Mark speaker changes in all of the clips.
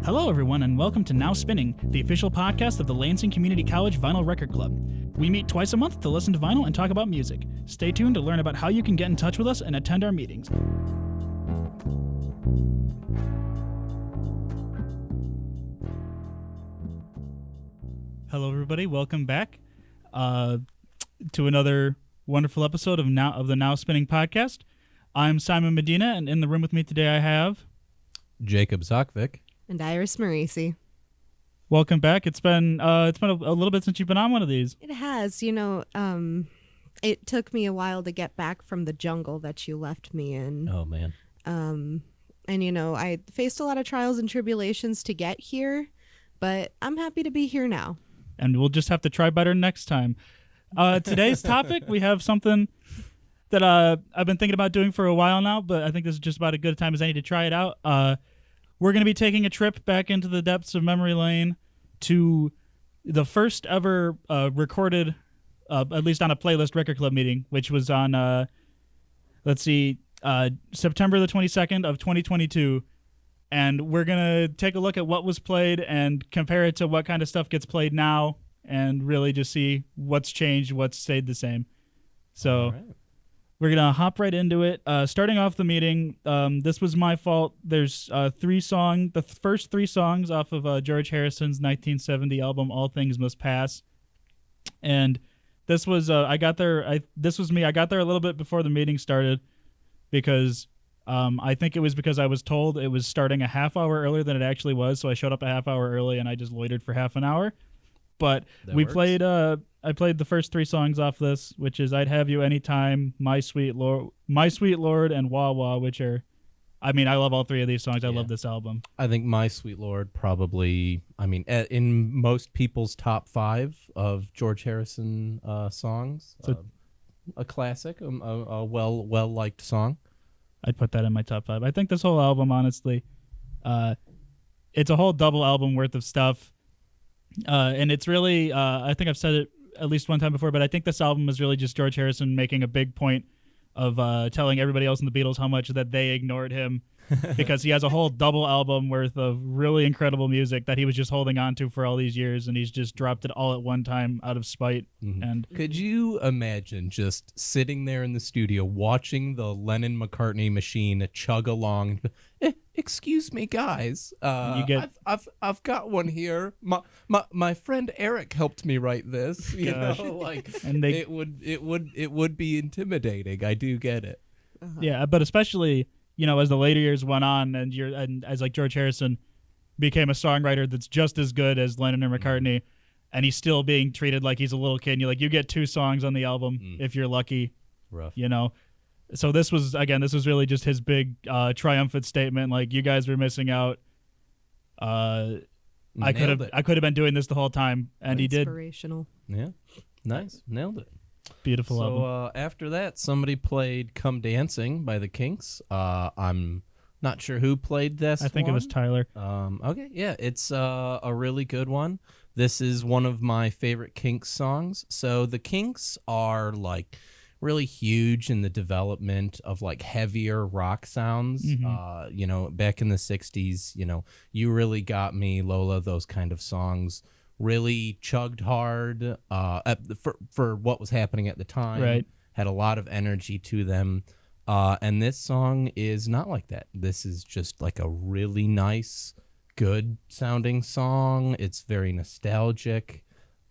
Speaker 1: Hello, everyone, and welcome to Now Spinning, the official podcast of the Lansing Community College Vinyl Record Club. We meet twice a month to listen to vinyl and talk about music. Stay tuned to learn about how you can get in touch with us and attend our meetings. Hello, everybody. Welcome back to another wonderful episode of the Now Spinning podcast. I'm Simon Medina, and in the room with me today I have
Speaker 2: Jacob Zokvik.
Speaker 3: And Iris Marisi.
Speaker 1: Welcome back. It's been a little bit since you've been on one of these.
Speaker 3: It has. It took me a while to get back from the jungle that you left me in.
Speaker 2: Oh, man.
Speaker 3: And, I faced a lot of trials and tribulations to get here, but I'm happy to be here now.
Speaker 1: And we'll just have to try better next time. Today's topic, we have something that I've been thinking about doing for a while now, but I think this is just about as good a time as any to try it out. We're going to be taking a trip back into the depths of memory lane to the first ever recorded, at least on a playlist record club meeting, which was on, September the 22nd of 2022. And we're going to take a look at what was played and compare it to what kind of stuff gets played now and really just see what's changed, what's stayed the same. So we're going to hop right into it. Starting off the meeting, this was my fault. There's the first three songs off of George Harrison's 1970 album, All Things Must Pass. And this was, this was me. I got there a little bit before the meeting started because I think it was because I was told it was starting a half hour earlier than it actually was. So I showed up a half hour early and I just loitered for half an hour. But I played the first three songs off this, which is I'd Have You Anytime, My Sweet Lord, and Wah Wah, which are, I love all three of these songs. I love this album.
Speaker 2: I think My Sweet Lord probably, in most people's top 5 of George Harrison songs, a classic, a well-liked song.
Speaker 1: I'd put that in my top 5. I think this whole album, honestly, it's a whole double album worth of stuff. And it's really, I think I've said it at least one time before, but I think this album is really just George Harrison making a big point of telling everybody else in the Beatles how much that they ignored him because he has a whole double album worth of really incredible music that he was just holding on to for all these years, and he's just dropped it all at one time out of spite.
Speaker 2: Mm-hmm.
Speaker 1: And
Speaker 2: could you imagine just sitting there in the studio watching the Lennon-McCartney machine chug along? Excuse me, guys. I've got one here. My friend Eric helped me write this. And it would be intimidating. I do get it.
Speaker 3: Uh-huh.
Speaker 1: Yeah, but especially as the later years went on, and as like George Harrison became a songwriter that's just as good as Lennon and McCartney, and he's still being treated like he's a little kid. And you get 2 songs on the album if you're lucky.
Speaker 2: Rough.
Speaker 1: So this was really just his big triumphant statement. Like, you guys were missing out. I could have been doing this the whole time, and he did.
Speaker 3: Inspirational.
Speaker 2: Yeah, nice, nailed it.
Speaker 1: Beautiful album.
Speaker 2: So after that, somebody played "Come Dancing" by the Kinks. I'm not sure who played this.
Speaker 1: I think it was Tyler.
Speaker 2: Okay, yeah, it's a really good one. This is one of my favorite Kinks songs. So the Kinks are like really huge in the development of like heavier rock sounds.
Speaker 1: Mm-hmm.
Speaker 2: Back in the 60s, You Really Got Me, Lola, those kind of songs really chugged hard for what was happening at the time.
Speaker 1: Right.
Speaker 2: Had a lot of energy to them. And this song is not like that. This is just like a really nice, good sounding song. It's very nostalgic.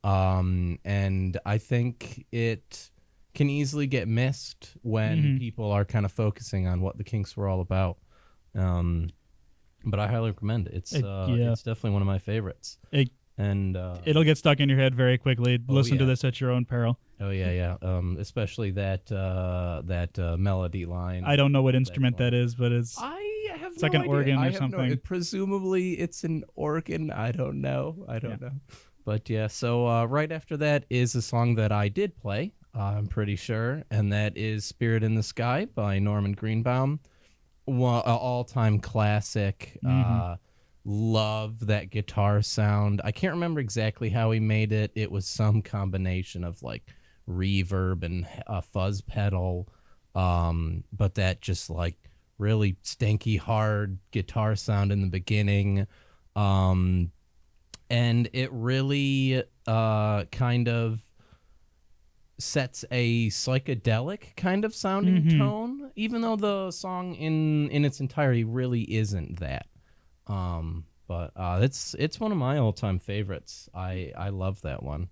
Speaker 2: And I think it can easily get missed when people are kind of focusing on what the Kinks were all about. But I highly recommend it. It's definitely one of my favorites. It'll get stuck in your head very quickly. Listen to this at your own peril. Oh yeah. Especially that melody line.
Speaker 1: I don't know what instrument that is, but it's like an organ or something.
Speaker 2: Presumably it's an organ. I don't know. But yeah, so right after that is a song that I did play, I'm pretty sure, and that is "Spirit in the Sky" by Norman Greenbaum. Well, an all-time classic. Love that guitar sound. I can't remember exactly how he made it. It was some combination of like reverb and a fuzz pedal, but that just like really stanky hard guitar sound in the beginning. And it really kind of sets a psychedelic kind of sounding tone, even though the song in its entirety really isn't that. But it's one of my all-time favorites. I love that one.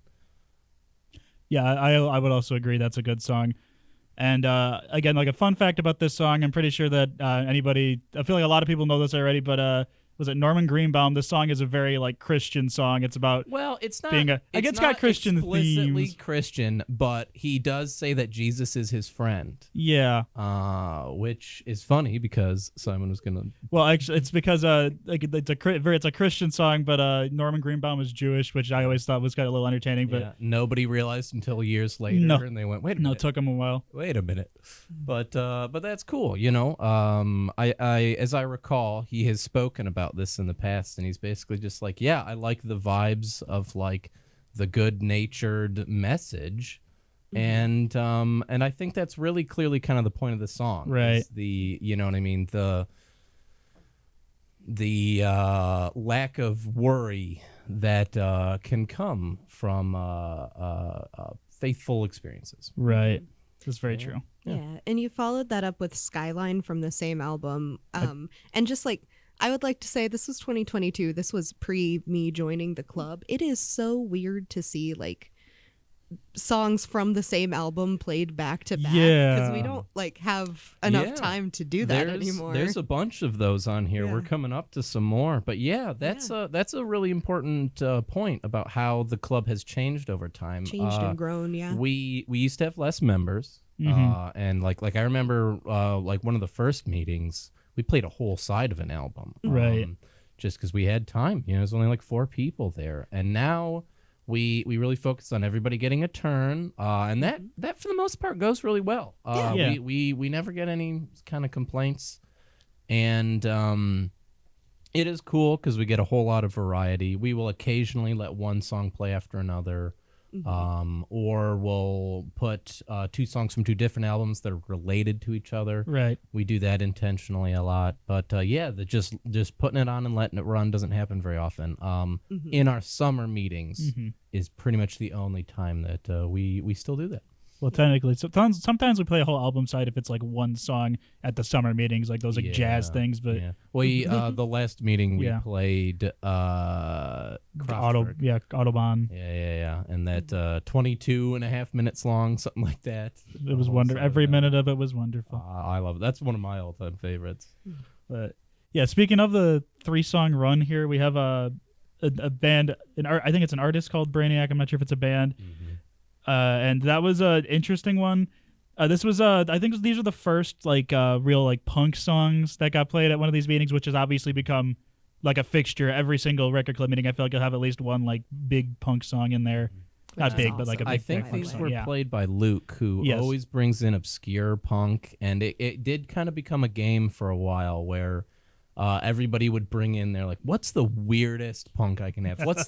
Speaker 1: Yeah, I would also agree that's a good song. And again, like a fun fact about this song, I'm pretty sure that I feel like a lot of people know this already, but was it Norman Greenbaum? This song is a very like Christian song. It's about
Speaker 2: it's not
Speaker 1: being it's got Christian
Speaker 2: explicitly
Speaker 1: themes.
Speaker 2: Christian, but he does say that Jesus is his friend.
Speaker 1: Yeah.
Speaker 2: Which is funny because Simon was gonna.
Speaker 1: Well, actually, it's because like it's a Christian song, but Norman Greenbaum is Jewish, which I always thought was kind of a little entertaining. But
Speaker 2: nobody realized until years later, and they went, "Wait a minute."
Speaker 1: No, it took him a while.
Speaker 2: Wait a minute, but that's cool. I as I recall, he has spoken about this in the past, and he's basically just like, yeah, I like the vibes of like the good-natured message, and I think that's really clearly kind of the point of the song,
Speaker 1: right?
Speaker 2: You know what I mean, the lack of worry that can come from faithful experiences,
Speaker 1: right? That's very true.
Speaker 3: Yeah, and you followed that up with Skyline from the same album, and just like. I would like to say this was 2022. This was pre me joining the club. It is so weird to see like songs from the same album played back to back because we don't like have enough time to do that anymore.
Speaker 2: There's a bunch of those on here. We're coming up to some more, but that's a really important point about how the club has changed over time.
Speaker 3: Changed and grown. Yeah,
Speaker 2: we used to have less members, and like I remember like one of the first meetings. We played a whole side of an album,
Speaker 1: right?
Speaker 2: Just because we had time. There's only like 4 people there, and now we really focus on everybody getting a turn, and that for the most part goes really well. We never get any kind of complaints, and it is cool because we get a whole lot of variety. We will occasionally let one song play after another. Or we'll put 2 songs from 2 different albums that are related to each other.
Speaker 1: Right.
Speaker 2: We do that intentionally a lot, but just putting it on and letting it run doesn't happen very often. In our summer meetings is pretty much the only time that we still do that.
Speaker 1: Well, technically, sometimes we play a whole album side if it's like one song at the summer meetings, like those like jazz things. But
Speaker 2: we the last meeting we played
Speaker 1: Autobahn.
Speaker 2: Yeah, and that 22 and a half minutes long, something like that.
Speaker 1: It was wonderful. Every minute of it was wonderful.
Speaker 2: I love it. That's one of my all-time favorites.
Speaker 1: But yeah, speaking of the 3-song run here, we have a band. I think it's an artist called Brainiac. I'm not sure if it's a band. And that was an interesting one. This was I think these are the first like real like punk songs that got played at one of these meetings, which has obviously become like a fixture. Every single record club meeting, I feel like you'll have at least one like big punk song in there. Not big, but like a big.
Speaker 2: I think these were played by Luke, who always brings in obscure punk, and it did kind of become a game for a while where. Everybody would bring in there like, what's the weirdest punk I can have? What's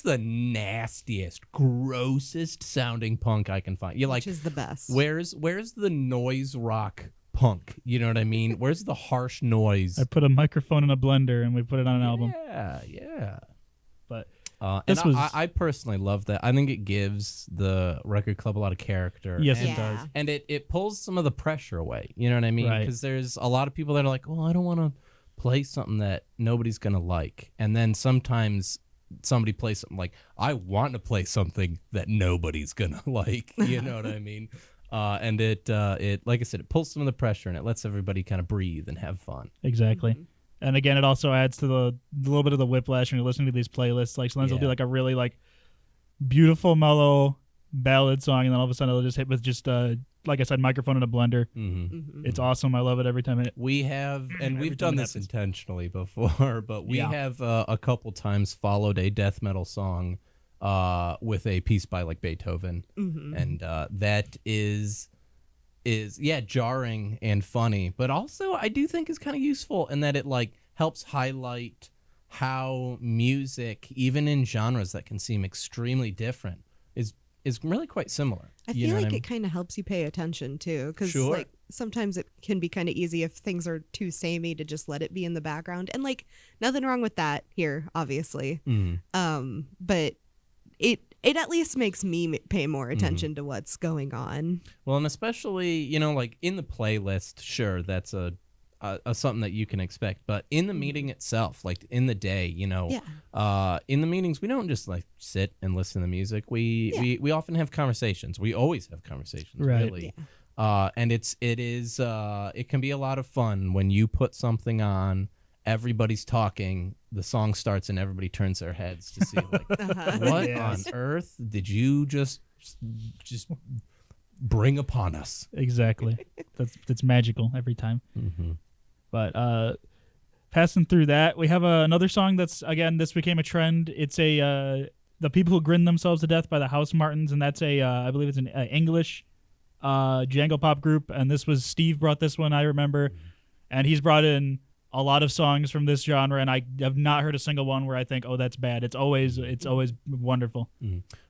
Speaker 2: the nastiest, grossest sounding punk I can find?
Speaker 3: Which is the best.
Speaker 2: Where's the noise rock punk? You know what I mean? Where's the harsh noise?
Speaker 1: I put a microphone in a blender and we put it on an album.
Speaker 2: Yeah.
Speaker 1: But
Speaker 2: I personally love that. I think it gives the record club a lot of character.
Speaker 1: Yes, it does.
Speaker 2: And it pulls some of the pressure away. You know what I mean? Because there's a lot of people that are like, I don't want to play something that nobody's gonna like, and then sometimes somebody plays something like I want to play something that nobody's gonna like. You know what I mean? And it like I said, it pulls some of the pressure and it lets everybody kind of breathe and have fun.
Speaker 1: Exactly. And again, it also adds to the little bit of the whiplash when you're listening to these playlists. Like sometimes they'll do like a really like beautiful, mellow ballad song, and then all of a sudden it'll just hit with just like I said, microphone in a blender. It's awesome. I love it every time.
Speaker 2: We have, and we've done this intentionally before, but we have a couple times followed a death metal song with a piece by like Beethoven, and that is jarring and funny, but also I do think is kind of useful in that it like helps highlight how music, even in genres that can seem extremely different, is really quite similar.
Speaker 3: I feel like it kind of helps you pay attention too, because like sometimes it can be kind of easy if things are too samey to just let it be in the background. And like nothing wrong with that here, obviously. But it at least makes me pay more attention to what's going on.
Speaker 2: Well, and especially, like in the playlist, sure, that's a something that you can expect, but in the meeting itself, like in the day, in the meetings, we don't just like sit and listen to music. We often have conversations. We always have conversations,
Speaker 1: Right.
Speaker 2: really. And it can be a lot of fun when you put something on, everybody's talking, the song starts, and everybody turns their heads to see like, what on earth did you just bring upon us?
Speaker 1: Exactly. That's magical every time. But passing through that, we have another song that's, again, this became a trend. It's The People Who Grinned Themselves to Death by the House Martins, and that's I believe it's an English jangle pop group, and this was Steve brought this one, I remember, and he's brought in a lot of songs from this genre, and I have not heard a single one where I think, oh, that's bad. It's always wonderful.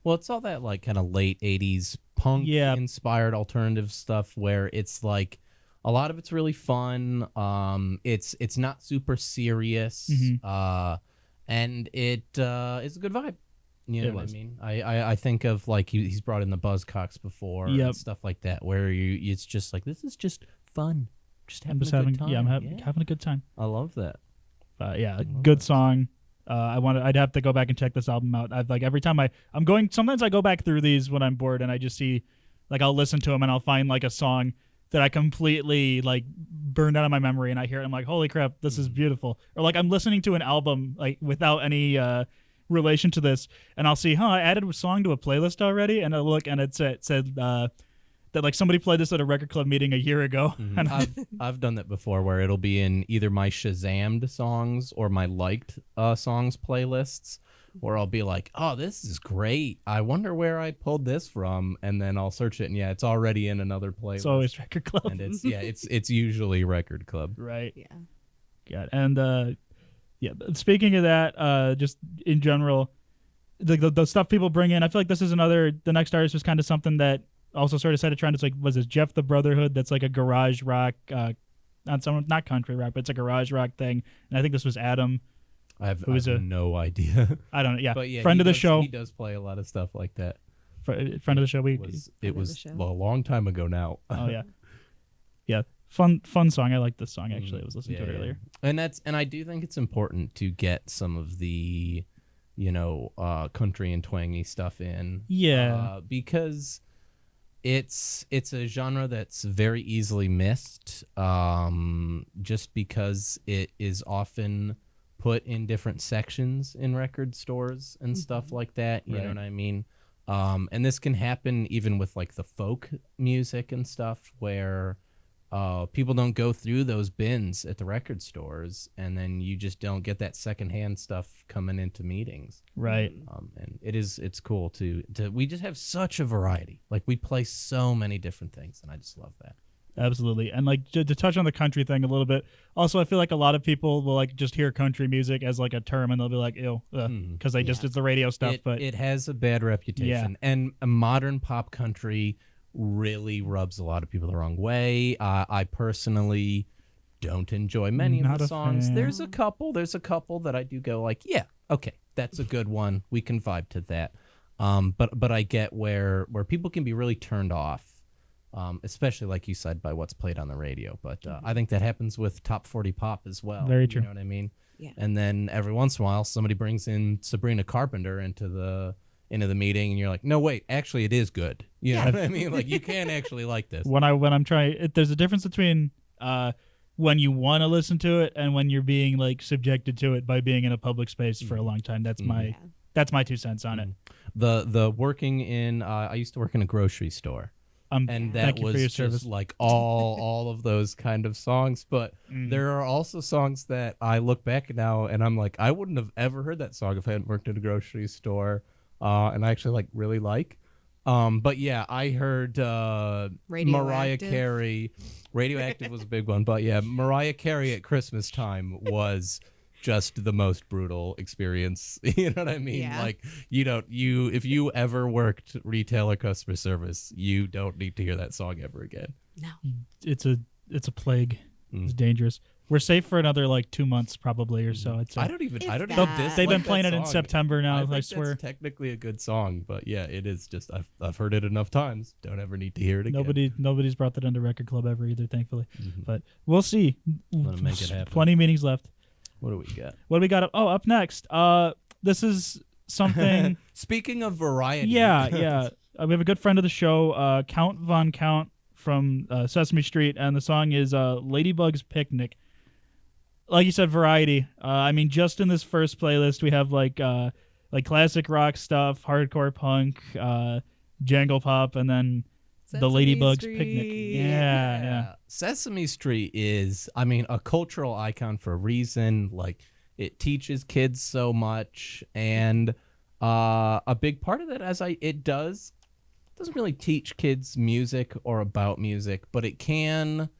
Speaker 2: Well, it's all that like kind of late 80s punk inspired alternative stuff where it's like a lot of it's really fun. It's not super serious, and it's a good vibe. You know what I mean? I think of like he's brought in the Buzzcocks before and stuff like that, where it's just like, this is just fun. Just having a good time.
Speaker 1: I'm having a good time.
Speaker 2: I love that.
Speaker 1: Good song. I'd have to go back and check this album out. I've like every time sometimes I go back through these when I'm bored and I just see, like, I'll listen to them and I'll find like a song that I completely like burned out of my memory, and I hear it, I'm like, holy crap, this is beautiful. Or like I'm listening to an album like without any relation to this, and I'll see, I added a song to a playlist already, and I look and it said that like somebody played this at a record club meeting a year ago. And
Speaker 2: I've done that before, where it'll be in either my Shazammed songs or my liked songs playlists, where I'll be like, oh, this is great. I wonder where I pulled this from, and then I'll search it, and it's already in another playlist.
Speaker 1: It's always record club,
Speaker 2: and it's usually record club,
Speaker 1: right? Yeah. And speaking of that, just in general, the stuff people bring in, I feel like this is the next artist was kind of something that also sort of set a trend. It's like, was it Jeff the Brotherhood? That's like a garage rock, not country rock, but it's a garage rock thing. And I think this was Adam.
Speaker 2: I have no idea.
Speaker 1: I don't know. Yeah,
Speaker 2: but
Speaker 1: friend of the show.
Speaker 2: He does play a lot of stuff like that.
Speaker 1: Friend of the show.
Speaker 2: It was a long time ago now.
Speaker 1: Oh yeah, yeah. Fun song. I like this song actually. I was listening to it earlier.
Speaker 2: And I do think it's important to get some of the, country and twangy stuff in.
Speaker 1: Yeah.
Speaker 2: Because it's a genre that's very easily missed, just because it is often put in different sections in record stores and stuff like that. You know what I mean? And this can happen even with like the folk music and stuff, where people don't go through those bins at the record stores, and then you just don't get that secondhand stuff coming into meetings.
Speaker 1: Right.
Speaker 2: And it's cool to we just have such a variety. Like, we play so many different things, and I just love that.
Speaker 1: Absolutely. And like to touch on the country thing a little bit, also I feel like a lot of people will like just hear country music as like a term, and they'll be like, ew, because they just, it's the radio stuff. But
Speaker 2: it has a bad reputation, and a modern pop country really rubs a lot of people the wrong way. I personally don't enjoy many of the songs. There's a couple that I do go like, yeah, okay, that's a good one. We can vibe to that. But I get where people can be really turned off, especially like you said, by what's played on the radio. But I think that happens with top 40 pop as well.
Speaker 1: Very true.
Speaker 2: You know what I mean?
Speaker 3: Yeah.
Speaker 2: And then every once in a while, somebody brings in Sabrina Carpenter into the meeting, and you're like, no, wait, actually it is good. You know what I mean? Like, you can actually like this.
Speaker 1: When I'm trying, there's a difference between when you want to listen to it and when you're being like subjected to it by being in a public space for a long time. That's my 2 cents on it.
Speaker 2: The working in I used to work in a grocery store. And that was just service. Like all of those kind of songs. But there are also songs that I look back now and I'm like, I wouldn't have ever heard that song if I hadn't worked at a grocery store. And I actually really like. But yeah, I heard Mariah Carey. Radioactive was a big one. But yeah, Mariah Carey at Christmas time was just the most brutal experience. You know what I mean?
Speaker 3: Yeah.
Speaker 2: Like if you ever worked retail or customer service, you don't need to hear that song ever again.
Speaker 3: No.
Speaker 1: It's a plague. It's dangerous. We're safe for another like 2 months probably or so. I'd say.
Speaker 2: I don't even
Speaker 3: that.
Speaker 2: dislike
Speaker 1: They've been
Speaker 2: that
Speaker 1: playing it in
Speaker 2: song.
Speaker 1: September now. I
Speaker 2: think
Speaker 1: swear.
Speaker 2: that's technically a good song, but yeah, it is just I've heard it enough times. Don't ever need to hear it again.
Speaker 1: Nobody's brought that into Record Club ever either, thankfully. But we'll see.
Speaker 2: Wanna make it happen.
Speaker 1: Plenty of meetings left.
Speaker 2: What do we got?
Speaker 1: What do we got up? Oh, up next. This is something.
Speaker 2: Speaking of variety.
Speaker 1: yeah. We have a good friend of the show, Count Von Count from Sesame Street, and the song is Ladybug's Picnic. Like you said, variety. I mean, just in this first playlist, we have like classic rock stuff, hardcore punk, jangle pop, and then the
Speaker 3: Sesame
Speaker 1: Ladybug's
Speaker 3: Street.
Speaker 1: Picnic. Yeah.
Speaker 2: Sesame Street is, I mean, a cultural icon for a reason. Like, it teaches kids so much, and a big part of that, it doesn't really teach kids music or about music, but it can.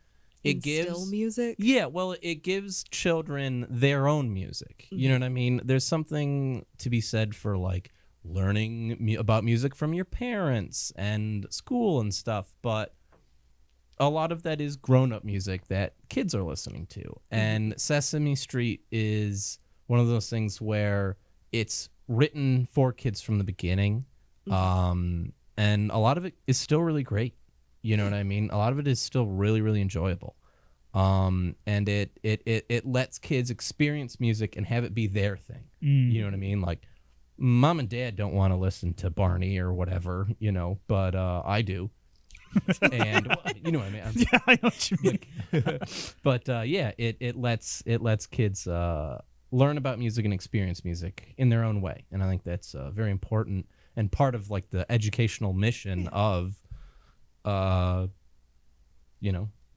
Speaker 2: It
Speaker 3: Instill
Speaker 2: gives
Speaker 3: music.
Speaker 2: Yeah, well, it gives children their own music. You know what I mean? There's something to be said for like learning about music from your parents and school and stuff, but a lot of that is grown-up music that kids are listening to. And Sesame Street is one of those things where it's written for kids from the beginning, and a lot of it is still really great. You know what I mean? A lot of it is still really, really enjoyable. And it lets kids experience music and have it be their thing. You know what I mean? Like, mom and dad don't want to listen to Barney or whatever, you know, but I do. And you know what I mean?
Speaker 1: Yeah, I know what you mean.
Speaker 2: But yeah, it lets kids learn about music and experience music in their own way. And I think that's very important and part of like the educational mission of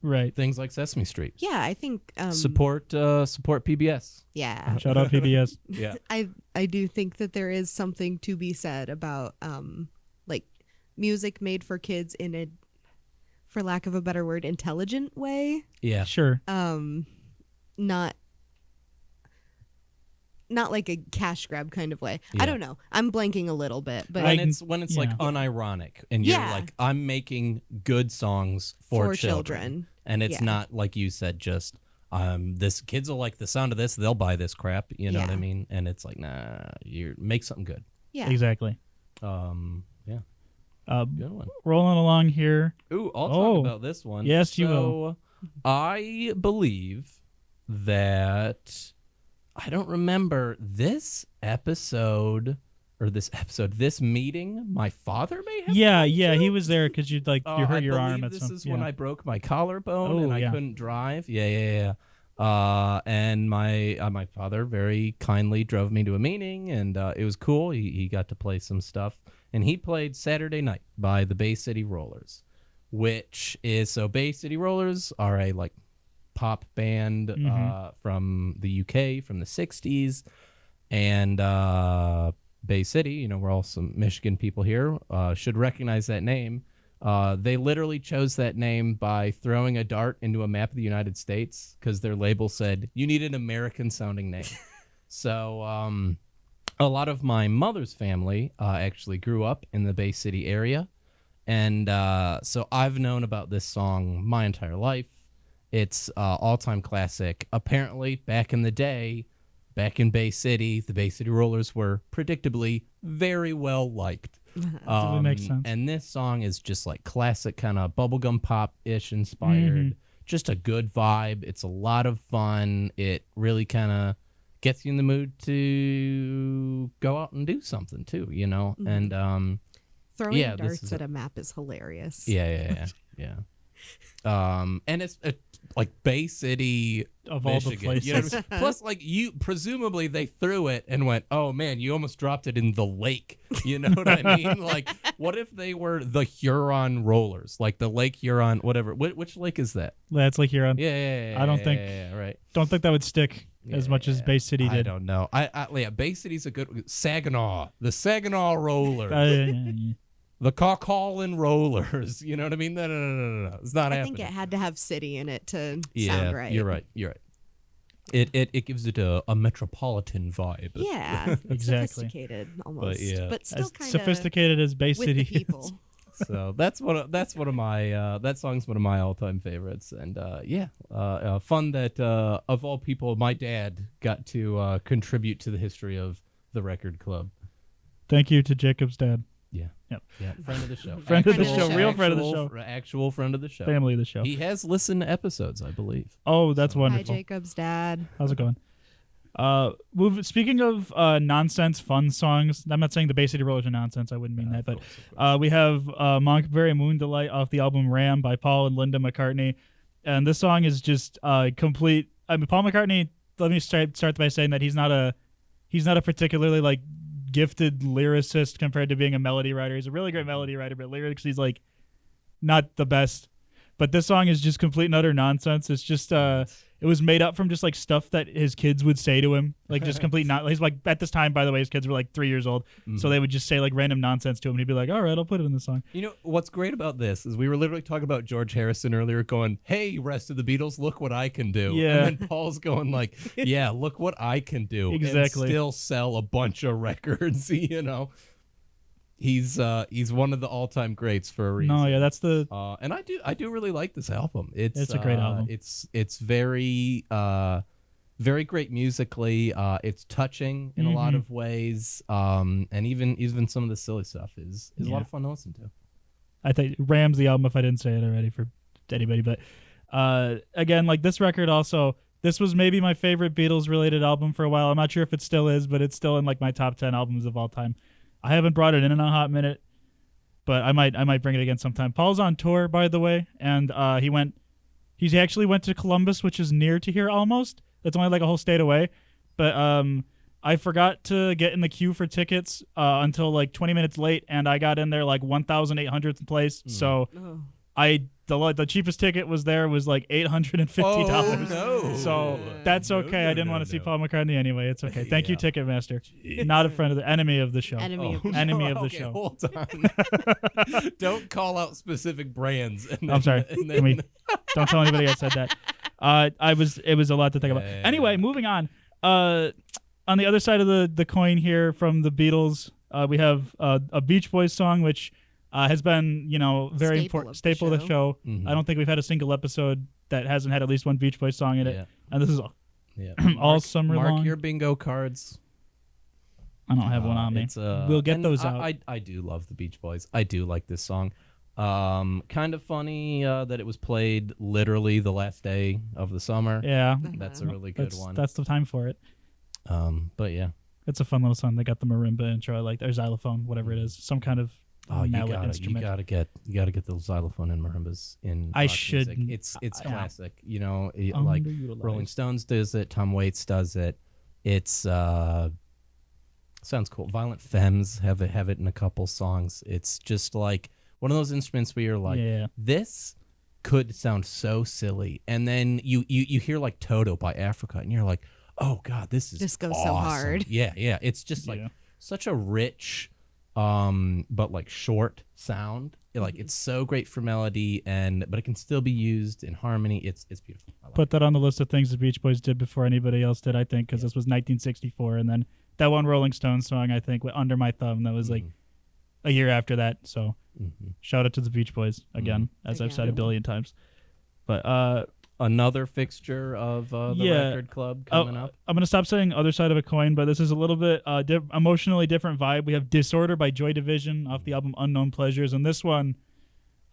Speaker 3: Right.
Speaker 2: things like Sesame Street.
Speaker 3: Yeah, I think
Speaker 2: Support PBS.
Speaker 3: Yeah.
Speaker 1: Shout out PBS.
Speaker 2: Yeah.
Speaker 3: I do think that there is something to be said about like music made for kids in a, for lack of a better word, intelligent way.
Speaker 2: Yeah.
Speaker 1: Sure.
Speaker 3: Not like a cash grab kind of way.
Speaker 2: Yeah.
Speaker 3: I don't know. I'm blanking a little bit, but
Speaker 2: When it's like unironic and you're
Speaker 3: Yeah.
Speaker 2: like, I'm making good songs for children. And it's
Speaker 3: Yeah.
Speaker 2: not like you said, just this kids will like the sound of this, they'll buy this crap, you know what I
Speaker 3: Yeah.
Speaker 2: mean? And it's like, nah, you make something good.
Speaker 3: yeah.
Speaker 1: Exactly.
Speaker 2: Yeah. Good one.
Speaker 1: Rolling along here.
Speaker 2: Ooh, I'll talk about this one.
Speaker 1: Yes, you will.
Speaker 2: I believe that I don't remember this meeting. My father may have.
Speaker 1: Yeah,
Speaker 2: come
Speaker 1: yeah,
Speaker 2: to?
Speaker 1: he was there because you hurt your arm at
Speaker 2: This
Speaker 1: some.
Speaker 2: is when I broke my collarbone and I
Speaker 1: yeah.
Speaker 2: couldn't drive. Yeah. And my father very kindly drove me to a meeting, and it was cool. He got to play some stuff, and he played Saturday Night by the Bay City Rollers, which is Bay City Rollers are a like pop band from the UK from the 60s, and Bay City, we're all some Michigan people here, should recognize that name. They literally chose that name by throwing a dart into a map of the United States because their label said, you need an American sounding name. So a lot of my mother's family actually grew up in the Bay City area. And so I've known about this song my entire life. It's all-time classic. Apparently, back in the day, back in Bay City, the Bay City Rollers were predictably very well liked.
Speaker 1: That makes sense.
Speaker 2: And this song is just like classic kind of bubblegum pop-ish inspired. Just a good vibe. It's a lot of fun. It really kind of gets you in the mood to go out and do something too, And
Speaker 3: Throwing darts at a map is hilarious.
Speaker 2: Yeah. And it's like Bay City
Speaker 1: Of all the
Speaker 2: Michigan. You know what I mean? Plus, like presumably they threw it and went, "Oh man, you almost dropped it in the lake." You know what I mean? Like, what if they were the Huron Rollers, like the Lake Huron, whatever? Which lake is that?
Speaker 1: That's like Huron.
Speaker 2: Yeah.
Speaker 1: I don't think.
Speaker 2: Right.
Speaker 1: Don't think that would stick as much as Bay City did.
Speaker 2: I don't know. Bay City's a good Saginaw, the Saginaw Rollers. The Coquitlam Rollers. You know what I mean? No. It's not happening.
Speaker 3: I think it had to have city in it to
Speaker 2: Yeah,
Speaker 3: sound right.
Speaker 2: You're right. It gives it a metropolitan vibe.
Speaker 3: Yeah,
Speaker 1: Exactly.
Speaker 3: sophisticated almost, but still
Speaker 1: As
Speaker 3: kind of
Speaker 1: sophisticated as Bay
Speaker 3: with
Speaker 1: City
Speaker 3: the people.
Speaker 2: So that's one of my that song's one of my all-time favorites, and fun that of all people, my dad got to contribute to the history of the record club.
Speaker 1: Thank you to Jacob's dad.
Speaker 2: Yeah,
Speaker 1: Yep.
Speaker 2: yeah, friend of the show,
Speaker 1: Friend of the
Speaker 3: show,
Speaker 1: real friend of the show.
Speaker 2: actual friend of the show,
Speaker 1: Family of the show.
Speaker 2: He has listened to episodes, I believe.
Speaker 1: Oh, that's
Speaker 3: Hi,
Speaker 1: wonderful.
Speaker 3: Jacob's dad.
Speaker 1: How's it going? Speaking of nonsense fun songs, I'm not saying the Bay City Rollers are nonsense. I wouldn't mean that, but we have Monkberry Moon Delight off the album Ram by Paul and Linda McCartney, and this song is just complete. I mean, Paul McCartney. Let me start by saying that he's not a particularly like gifted lyricist compared to being a melody writer. He's a really great melody writer, but lyrics he's like not the best. But this song is just complete and utter nonsense. It's just it was made up from just like stuff that his kids would say to him, like just complete not. He's like at this time, by the way, his kids were like 3 years old, so they would just say like random nonsense to him, and he'd be like, "All right, I'll put it in the song."
Speaker 2: You know what's great about this is we were literally talking about George Harrison earlier, going, "Hey, rest of the Beatles, look what I can do."
Speaker 1: Yeah.
Speaker 2: And then Paul's going like, "Yeah, look what I can do."
Speaker 1: Exactly.
Speaker 2: And still sell a bunch of records. You know, he's one of the all-time greats for a reason.
Speaker 1: No, yeah, that's the
Speaker 2: and I do really like this album. It's
Speaker 1: a great album.
Speaker 2: It's very very great musically. It's touching in a lot of ways. And even some of the silly stuff is a lot of fun to listen to.
Speaker 1: I think Ram's the album if I didn't say it already for anybody, but again, like this record also. This was maybe my favorite Beatles related album for a while. I'm not sure if it still is, but it's still in like my top 10 albums of all time. I haven't brought it in a hot minute, but I might bring it again sometime. Paul's on tour, by the way, and he actually went to Columbus, which is near to here almost. It's only like a whole state away, but I forgot to get in the queue for tickets until like 20 minutes late, and I got in there like 1,800th place. So the cheapest ticket was like $850.
Speaker 2: Oh, no.
Speaker 1: So that's okay. I didn't want to see Paul McCartney anyway. It's okay. Thank you, Ticketmaster.
Speaker 2: Jeez.
Speaker 1: Not a friend of the enemy of the show.
Speaker 3: Enemy of the
Speaker 1: Enemy of the
Speaker 2: Okay,
Speaker 1: show.
Speaker 2: hold on. Don't call out specific brands. And
Speaker 1: I'm sorry.
Speaker 2: and
Speaker 1: Can we, don't tell anybody I said that. It was a lot to think about.
Speaker 2: Yeah.
Speaker 1: Anyway, moving on. On the other side of the coin here from the Beatles, we have a Beach Boys song, which has been, very important staple of the show.
Speaker 2: Mhm.
Speaker 1: I don't think we've had a single episode that hasn't had at least one Beach Boys song in it.
Speaker 2: Yeah.
Speaker 1: And this is
Speaker 2: Yeah.
Speaker 1: all summer
Speaker 2: Mark
Speaker 1: long.
Speaker 2: your bingo cards.
Speaker 1: I don't have one on me. We'll get
Speaker 2: and
Speaker 1: those out.
Speaker 2: I do love the Beach Boys. I do like this song. Kind of funny that it was played literally the last day of the summer.
Speaker 1: Yeah.
Speaker 2: That's a really good one.
Speaker 1: That's the time for it.
Speaker 2: But yeah.
Speaker 1: It's a fun little song. They got the marimba intro, I like, or xylophone, whatever it is, some kind of mallet instrument.
Speaker 2: You gotta get those xylophone and marimbas in.
Speaker 1: I
Speaker 2: rock
Speaker 1: should.
Speaker 2: music. It's classic. Like
Speaker 1: Underutilized.
Speaker 2: Rolling Stones does it. Tom Waits does it. It's sounds cool. Violent Femmes have it in a couple songs. It's just like one of those instruments where you're like, this could sound so silly, and then you hear like Toto by Africa, and you're like, oh god, this
Speaker 3: goes
Speaker 2: awesome.
Speaker 3: so hard.
Speaker 2: Yeah. It's just like such a rich, but like short sound. Like it's so great for melody, but it can still be used in harmony. It's beautiful. I like
Speaker 1: Put that on the list of things the Beach Boys did before anybody else did, I think, because this was 1964, and then that one Rolling Stones song, I think, went Under My Thumb. That was like a year after that. So shout out to the Beach Boys again, as I've said a billion times. But
Speaker 2: another fixture of the record club coming up.
Speaker 1: I'm going to stop saying other side of a coin, but this is a little bit emotionally different vibe. We have Disorder by Joy Division off the album Unknown Pleasures. And this one,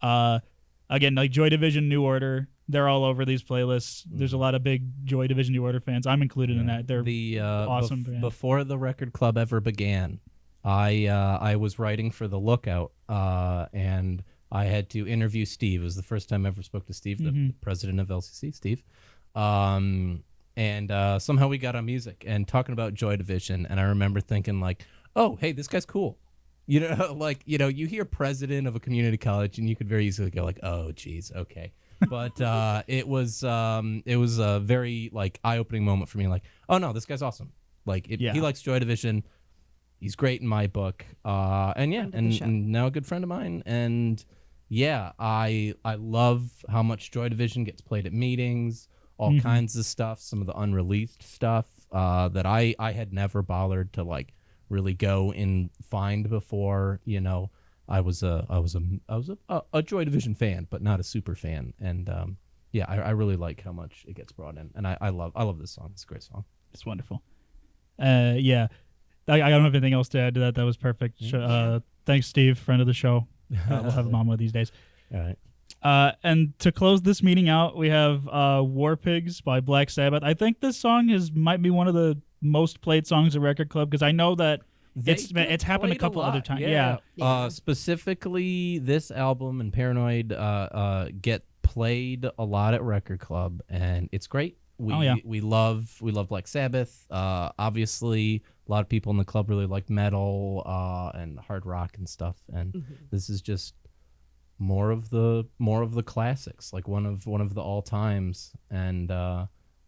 Speaker 1: again, like Joy Division, New Order, they're all over these playlists. There's a lot of big Joy Division, New Order fans. I'm included in that. They're awesome band.
Speaker 2: Before the record club ever began, I was writing for The Lookout, and I had to interview Steve. It was the first time I ever spoke to Steve, the president of LCC, Steve. And somehow we got on music and talking about Joy Division. And I remember thinking like, oh, hey, this guy's cool. You hear president of a community college and you could very easily go like, oh, geez, okay. But it was a very like eye-opening moment for me. Like, oh, no, this guy's awesome. Like he likes Joy Division. He's great in my book. And now a good friend of mine. And yeah, I love how much Joy Division gets played at meetings. all kinds of stuff, some of the unreleased stuff that I had never bothered to like really go and find before. You know, I was a Joy Division fan, but not a super fan. And yeah, I really like how much it gets brought in, and I love this song. It's a great song.
Speaker 1: It's wonderful. Yeah, I don't have anything else to add to that. That was perfect. Thanks, Steve, friend of the show. We'll have him on one of these days.
Speaker 2: All right.
Speaker 1: And to close this meeting out, we have War Pigs by Black Sabbath. I think this song might be one of the most played songs at Record Club, because I know that it's happened a couple other times. Yeah.
Speaker 2: Specifically, this album and Paranoid get played a lot at Record Club, and it's great. We love Black Sabbath. Obviously, a lot of people in the club really like metal and hard rock and stuff, and this is just more of the classics, like one of the all times, and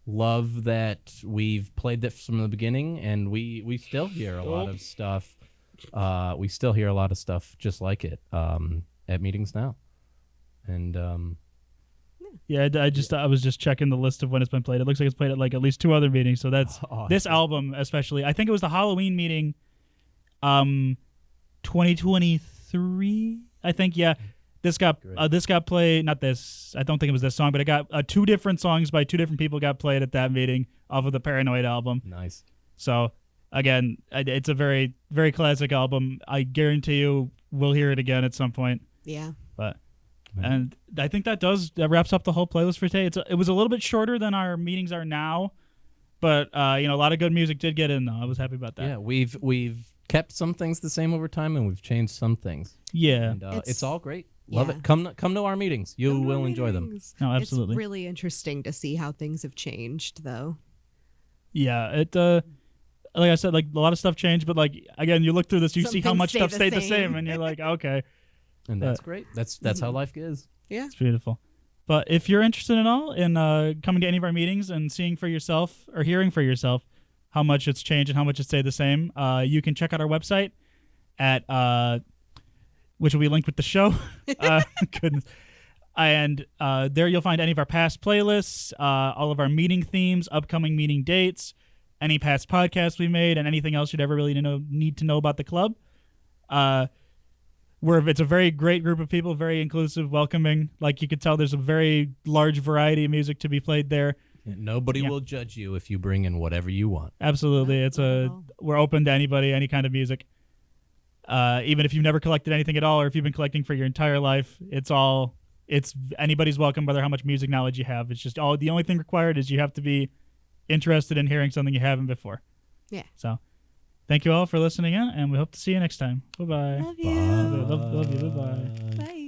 Speaker 2: love that we've played this from the beginning, and we still hear a lot of stuff. We still hear a lot of stuff just like it at meetings now, and.
Speaker 1: Yeah, I was just checking the list of when it's been played. It looks like it's played at like at least 2 other meetings. So that's this album especially. I think it was the Halloween meeting, 2023. I think this got played. Not this. I don't think it was this song, but it got 2 different songs by 2 different people got played at that meeting off of the Paranoid album.
Speaker 2: Nice.
Speaker 1: So again, it's a very very classic album. I guarantee you we'll hear it again at some point.
Speaker 3: Yeah.
Speaker 1: But. And I think that wraps up the whole playlist for today. It was a little bit shorter than our meetings are now, but a lot of good music did get in though. I was happy about that.
Speaker 2: Yeah, we've kept some things the same over time, and we've changed some things.
Speaker 1: Yeah,
Speaker 2: and it's all great. Love it. Come to our meetings. You will enjoy them.
Speaker 1: No, absolutely.
Speaker 3: It's really interesting to see how things have changed, though.
Speaker 1: Yeah, it. Like I said, like a lot of stuff changed, but like again, you look through this, you see how much stuff stayed the same, and you're like, okay.
Speaker 2: And that's great. That's how life is.
Speaker 3: Yeah.
Speaker 1: It's beautiful. But if you're interested at all in coming to any of our meetings and seeing for yourself or hearing for yourself how much it's changed and how much it stayed the same, you can check out our website at which will be linked with the show. Goodness. And there you'll find any of our past playlists, all of our meeting themes, upcoming meeting dates, any past podcasts we made, and anything else you'd ever really need to know about the club. It's a very great group of people, very inclusive, welcoming. Like you could tell, there's a very large variety of music to be played there.
Speaker 2: Nobody will judge you if you bring in whatever you want.
Speaker 1: Absolutely, we're open to anybody, any kind of music. Even if you've never collected anything at all, or if you've been collecting for your entire life, it's anybody's welcome, whether how much music knowledge you have. It's just the only thing required is you have to be interested in hearing something you haven't before.
Speaker 3: Yeah.
Speaker 1: So. Thank you all for listening in, and we hope to see you next time. Bye-bye.
Speaker 3: Love you.
Speaker 1: Love you. Bye-bye.
Speaker 3: Bye.